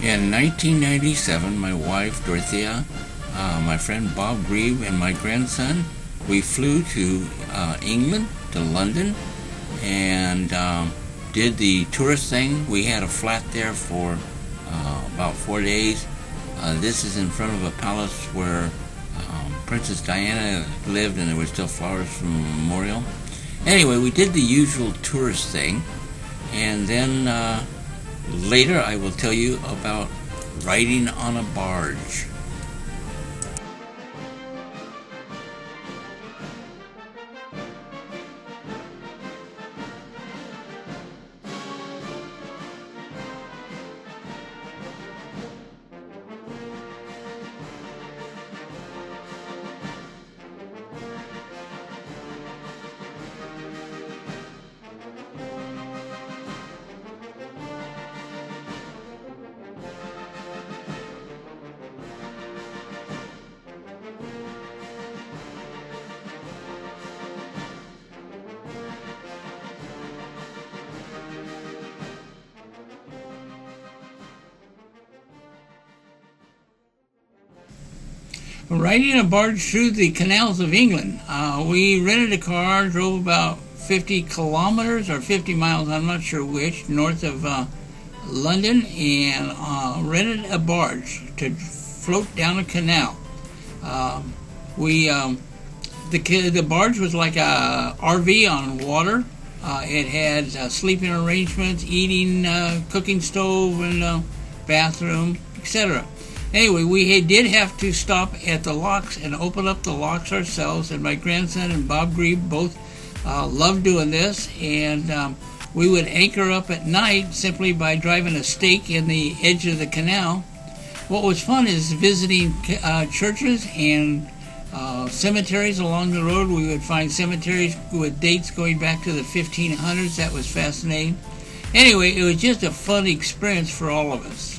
In 1997, my wife, Dorothea, my friend Bob Grieve, and my grandson, we flew to England, to London, and did the tourist thing. We had a flat there for about 4 days. This is in front of a palace where Princess Diana lived, and there were still flowers from the memorial. Anyway, we did the usual tourist thing, and then later I will tell you about riding on a barge. Riding a barge through the canals of England. We rented a car, drove about 50 kilometers or 50 miles, I'm not sure which, north of London, and rented a barge to float down a canal. The barge was like a RV on water. It had sleeping arrangements, eating, cooking stove, and bathroom, etc. Anyway, we did have to stop at the locks and open up the locks ourselves, and my grandson and Bob Grieve both loved doing this, and we would anchor up at night simply by driving a stake in the edge of the canal. What was fun is visiting churches and cemeteries along the road. We would find cemeteries with dates going back to the 1500s. That was fascinating. Anyway, it was just a fun experience for all of us.